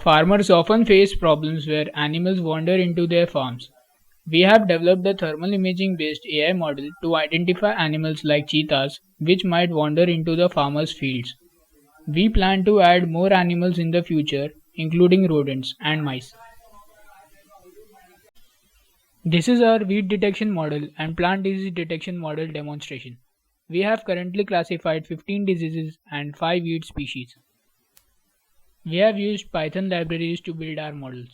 Farmers often face problems where animals wander into their farms. We have developed a thermal imaging based AI model to identify animals like cheetahs which might wander into the farmers' fields. We plan to add more animals in the future, including rodents and mice. This is our weed detection model and plant disease detection model demonstration. We have currently classified 15 diseases and 5 weed species. We have used Python libraries to build our models.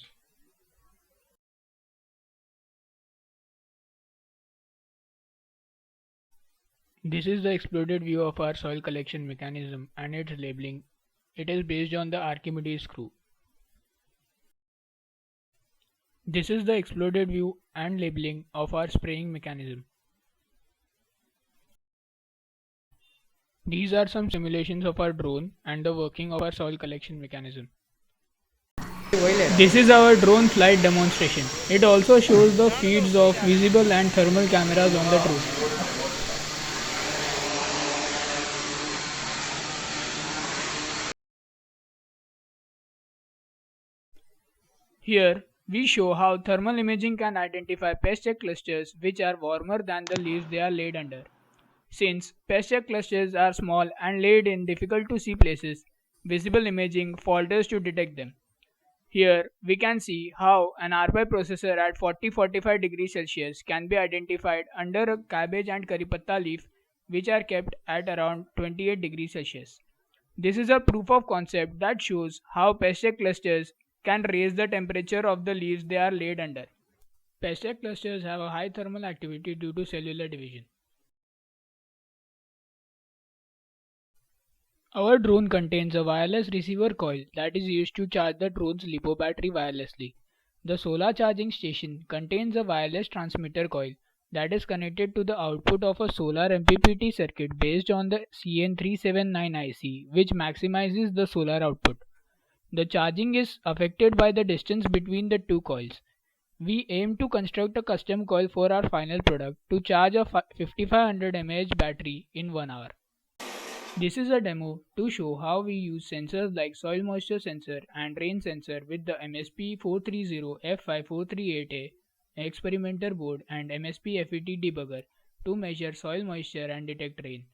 This is the exploded view of our soil collection mechanism and its labeling. It is based on the Archimedes screw. This is the exploded view and labeling of our spraying mechanism. These are some simulations of our drone and the working of our soil collection mechanism. This is our drone flight demonstration. It also shows the feeds of visible and thermal cameras on the drone. Here, we show how thermal imaging can identify pest check clusters which are warmer than the leaves they are laid under. Since pest check clusters are small and laid in difficult to see places, visible imaging falters to detect them. Here, we can see how an RPI processor at 40-45 degrees Celsius can be identified under a cabbage and curry patta leaf which are kept at around 28 degrees Celsius. This is a proof of concept that shows how pest check clusters can raise the temperature of the leaves they are laid under. Pest check clusters have a high thermal activity due to cellular division. Our drone contains a wireless receiver coil that is used to charge the drone's LiPo battery wirelessly. The solar charging station contains a wireless transmitter coil that is connected to the output of a solar MPPT circuit based on the CN379 IC, which maximizes the solar output. The charging is affected by the distance between the two coils. We aim to construct a custom coil for our final product to charge a 5500 mAh battery in 1 hour. This is a demo to show how we use sensors like soil moisture sensor and rain sensor with the MSP430F5438A experimenter board and MSP FET debugger to measure soil moisture and detect rain.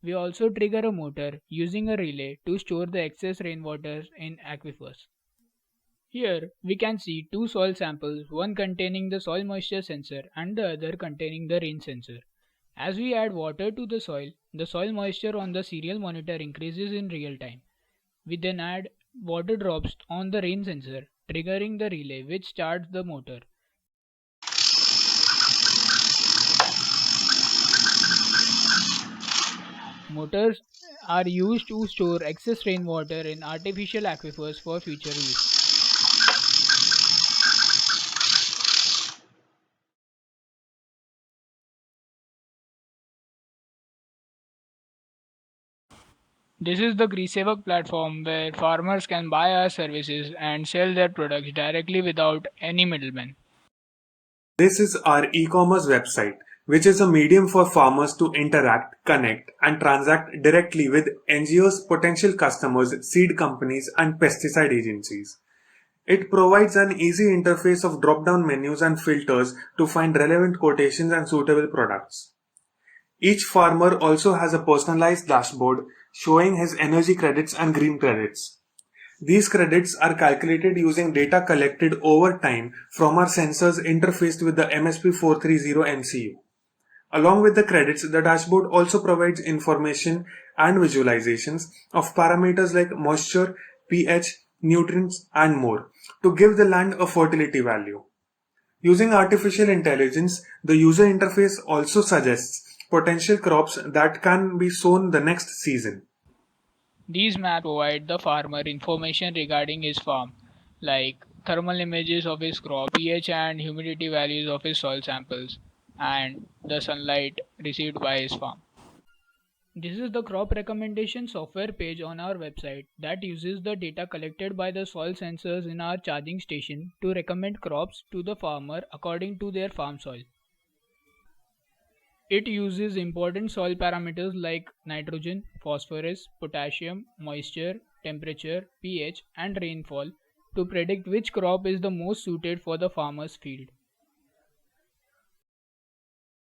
We also trigger a motor using a relay to store the excess rainwater in aquifers. Here we can see two soil samples, one containing the soil moisture sensor and the other containing the rain sensor. As we add water to the soil moisture on the serial monitor increases in real time. We then add water drops on the rain sensor, triggering the relay which starts the motor. Motors are used to store excess rainwater in artificial aquifers for future use. This is the Krisevak platform where farmers can buy our services and sell their products directly without any middleman. This is our e-commerce website, which is a medium for farmers to interact, connect, and transact directly with NGOs, potential customers, seed companies, and pesticide agencies. It provides an easy interface of drop-down menus and filters to find relevant quotations and suitable products. Each farmer also has a personalized dashboard showing his energy credits and green credits. These credits are calculated using data collected over time from our sensors interfaced with the MSP430 MCU. Along with the credits, the dashboard also provides information and visualizations of parameters like moisture, pH, nutrients, and more to give the land a fertility value. Using artificial intelligence, the user interface also suggests potential crops that can be sown the next season. These maps provide the farmer information regarding his farm, like thermal images of his crop, pH and humidity values of his soil samples, and the sunlight received by his farm. This is the crop recommendation software page on our website that uses the data collected by the soil sensors in our charging station to recommend crops to the farmer according to their farm soil. It uses important soil parameters like nitrogen, phosphorus, potassium, moisture, temperature, pH, and rainfall to predict which crop is the most suited for the farmer's field.